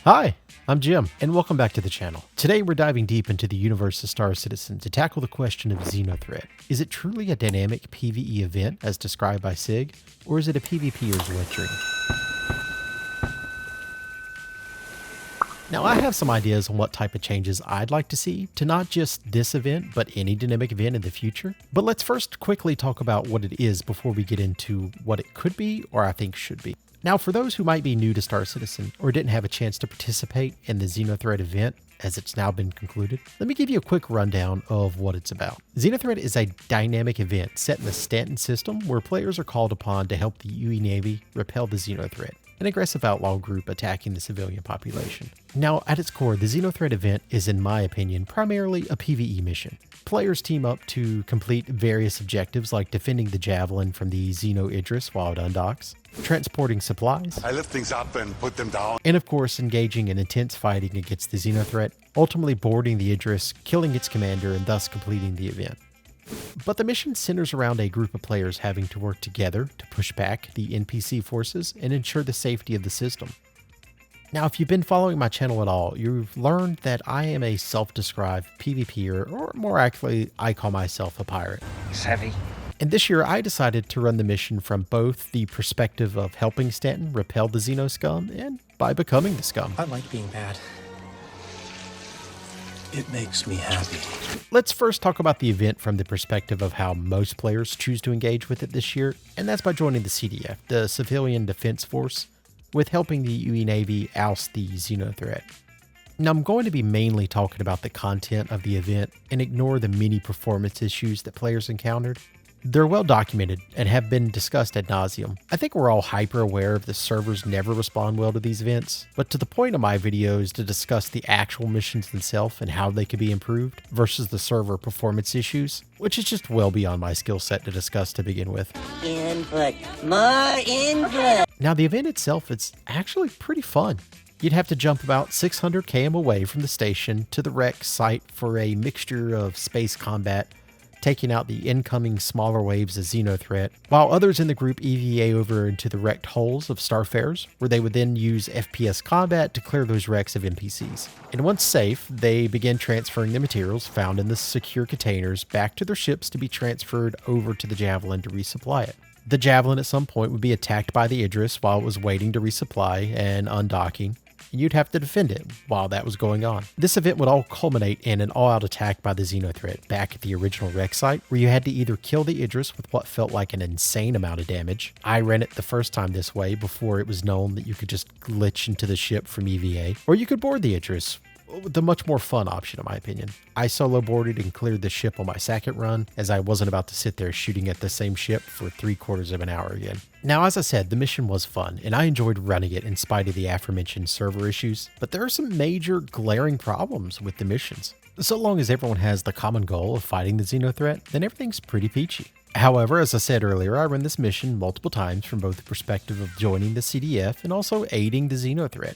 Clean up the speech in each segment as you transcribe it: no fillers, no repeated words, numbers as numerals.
Hi, I'm Jim, and welcome back to the channel. Today we're diving deep into the universe of Star Citizen to tackle the question of Xenothreat. Is it truly a dynamic PvE event as described by SIG, or is it a PvPer's wet dream? Now, I have some ideas on what type of changes I'd like to see to not just this event, but any dynamic event in the future. But let's first quickly talk about what it is before we get into what it could be or I think should be. Now, for those who might be new to Star Citizen or didn't have a chance to participate in the Xenothreat event, as it's now been concluded, let me give you a quick rundown of what it's about. Xenothreat is a dynamic event set in the Stanton system where players are called upon to help the UE Navy repel the Xenothreat, an aggressive outlaw group attacking the civilian population. Now, at its core, the Xenothreat event is, in my opinion, primarily a PvE mission. Players team up to complete various objectives like defending the Javelin from the Xeno Idris while it undocks, transporting supplies, I lift things up and put them down, and of course engaging in intense fighting against the Xenothreat, ultimately boarding the Idris, killing its commander, and thus completing the event. But the mission centers around a group of players having to work together to push back the NPC forces and ensure the safety of the system. Now, if you've been following my channel at all, you've learned that I am a self-described PvPer, or more accurately, I call myself a pirate. It's heavy. And this year, I decided to run the mission from both the perspective of helping Stanton repel the Xeno scum and by becoming the scum. I like being bad. It makes me happy. Let's first talk about the event from the perspective of how most players choose to engage with it this year, and that's by joining the CDF, the Civilian Defense Force, with helping the UE Navy oust the Xenothreat. Now, I'm going to be mainly talking about the content of the event and ignore the many performance issues that players encountered. They're well documented and have been discussed ad nauseum. I think we're all hyper aware of the servers never respond well to these events, but to the point of my video is to discuss the actual missions themselves and how they could be improved versus the server performance issues, which is just well beyond my skill set to discuss to begin with. Input. More input. Now, the event itself is actually pretty fun. You'd have to jump about 600 km away from the station to the wreck site for a mixture of space combat, taking out the incoming smaller waves of Xenothreat, while others in the group EVA over into the wrecked hulls of Starfarers, where they would then use FPS combat to clear those wrecks of NPCs. And once safe, they begin transferring the materials found in the secure containers back to their ships to be transferred over to the Javelin to resupply it. The Javelin at some point would be attacked by the Idris while it was waiting to resupply and undocking, and you'd have to defend it while that was going on. This event would all culminate in an all-out attack by the Xenothreat back at the original wreck site, where you had to either kill the Idris with what felt like an insane amount of damage. I ran it the first time this way before it was known that you could just glitch into the ship from EVA, or you could board the Idris, the much more fun option in my opinion. I solo boarded and cleared the ship on my second run, as I wasn't about to sit there shooting at the same ship for 3/4 of an hour again. Now, as I said, the mission was fun, and I enjoyed running it in spite of the aforementioned server issues, but there are some major glaring problems with the missions. So long as everyone has the common goal of fighting the Xenothreat, then everything's pretty peachy. However, as I said earlier, I ran this mission multiple times from both the perspective of joining the CDF and also aiding the Xenothreat,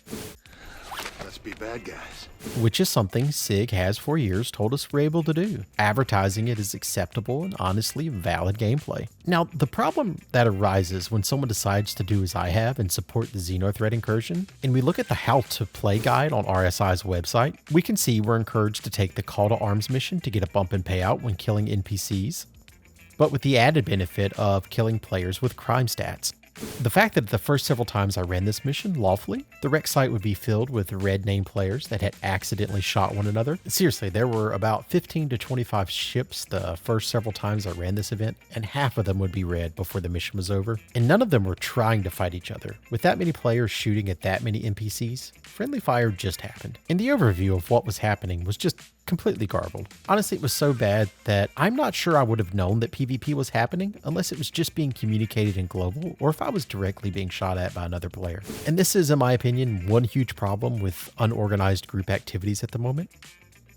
let's be bad guys. which is something SIG has for years told us we're able to do, advertising it as acceptable and honestly valid gameplay. Now, the problem that arises when someone decides to do as I have and support the Xenothreat incursion, and we look at the how to play guide on RSI's website, we can see we're encouraged to take the call to arms mission to get a bump in payout when killing NPCs, but with the added benefit of killing players with crime stats. The fact that the first several times I ran this mission lawfully, the wreck site would be filled with red named players that had accidentally shot one another. Seriously, there were about 15 to 25 ships the first several times I ran this event, and half of them would be red before the mission was over. And none of them were trying to fight each other. With that many players shooting at that many NPCs, friendly fire just happened. And the overview of what was happening was just completely garbled. Honestly, it was so bad that I'm not sure I would have known that PvP was happening unless it was just being communicated in global, or if I was directly being shot at by another player. And this is, in my opinion, one huge problem with unorganized group activities at the moment,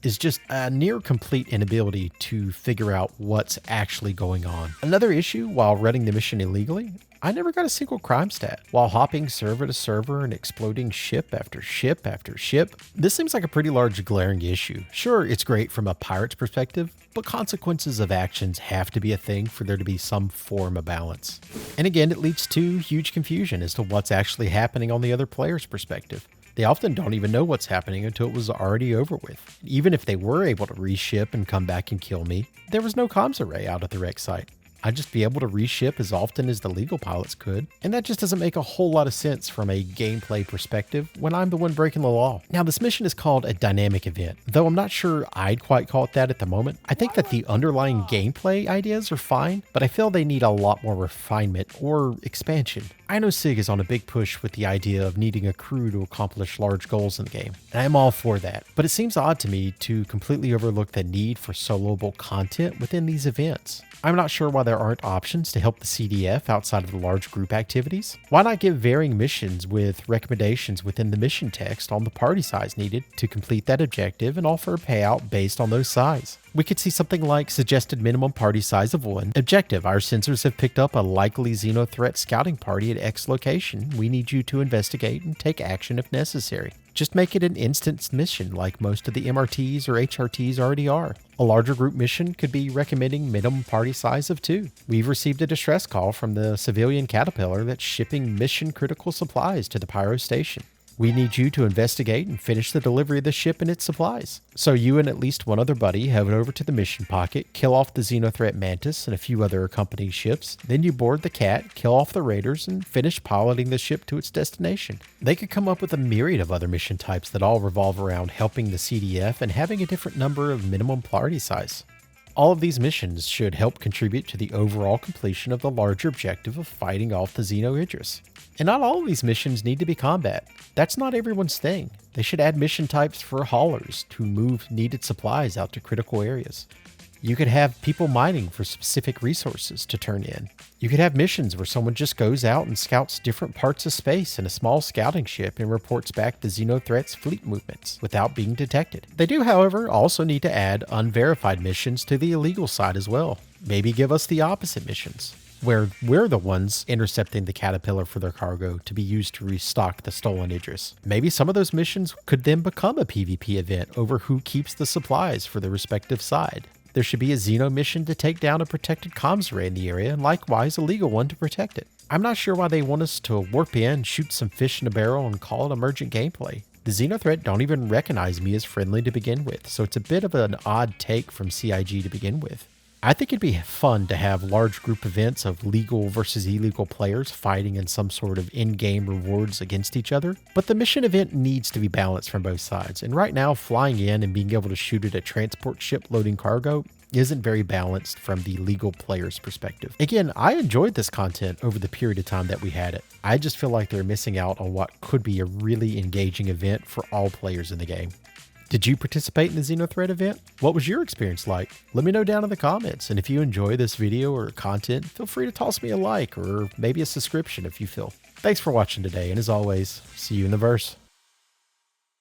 is just a near complete inability to figure out what's actually going on. Another issue while running the mission illegally, I never got a single crime stat while hopping server to server and exploding ship after ship after ship. This seems like a pretty large glaring issue. Sure, it's great from a pirate's perspective, but consequences of actions have to be a thing for there to be some form of balance. And again, it leads to huge confusion as to what's actually happening on the other player's perspective. They often don't even know what's happening until it was already over with. Even if they were able to reship and come back and kill me, there was no comms array out at the wreck site. I'd just be able to reship as often as the legal pilots could, and that just doesn't make a whole lot of sense from a gameplay perspective when I'm the one breaking the law. Now, this mission is called a dynamic event, though I'm not sure I'd quite call it that at the moment. I think that the underlying gameplay ideas are fine, but I feel they need a lot more refinement or expansion. I know SIG is on a big push with the idea of needing a crew to accomplish large goals in the game, and I'm all for that, but it seems odd to me to completely overlook the need for soloable content within these events. I'm not sure why there aren't options to help the CDF outside of the large group activities. Why not give varying missions with recommendations within the mission text on the party size needed to complete that objective and offer a payout based on those size? We could see something like suggested minimum party size of 1. Objective: our sensors have picked up a likely Xenothreat scouting party at X location. We need you to investigate and take action if necessary. Just make it an instance mission like most of the MRTs or HRTs already are. A larger group mission could be recommending minimum party size of 2. We've received a distress call from the civilian Caterpillar that's shipping mission critical supplies to the Pyro station. We need you to investigate and finish the delivery of the ship and its supplies. So you and at least one other buddy head over to the mission pocket, kill off the Xenothreat Mantis and a few other accompanying ships. Then you board the Cat, kill off the raiders, and finish piloting the ship to its destination. They could come up with a myriad of other mission types that all revolve around helping the CDF and having a different number of minimum party size. All of these missions should help contribute to the overall completion of the larger objective of fighting off the Xeno Idris. And not all of these missions need to be combat. That's not everyone's thing. They should add mission types for haulers to move needed supplies out to critical areas. You could have people mining for specific resources to turn in. You could have missions where someone just goes out and scouts different parts of space in a small scouting ship and reports back the Xenothreat's fleet movements without being detected. They do, however, also need to add unverified missions to the illegal side as well. Maybe give us the opposite missions, where we're the ones intercepting the Caterpillar for their cargo to be used to restock the stolen Idris. Maybe some of those missions could then become a PvP event over who keeps the supplies for the respective side. There should be a Xeno mission to take down a protected comms array in the area, and likewise a legal one to protect it. I'm not sure why they want us to warp in, shoot some fish in a barrel, and call it emergent gameplay. The Xenothreat don't even recognize me as friendly to begin with, so it's a bit of an odd take from CIG to begin with. I think it'd be fun to have large group events of legal versus illegal players fighting in some sort of in-game rewards against each other, but the mission event needs to be balanced from both sides, and right now flying in and being able to shoot at a transport ship loading cargo isn't very balanced from the legal player's perspective. Again, I enjoyed this content over the period of time that we had it. I just feel like they're missing out on what could be a really engaging event for all players in the game. Did you participate in the Xenothreat event? What was your experience like? Let me know down in the comments, and if you enjoy this video or content, feel free to toss me a like or maybe a subscription if you feel. Thanks for watching today, and as always, see you in the verse.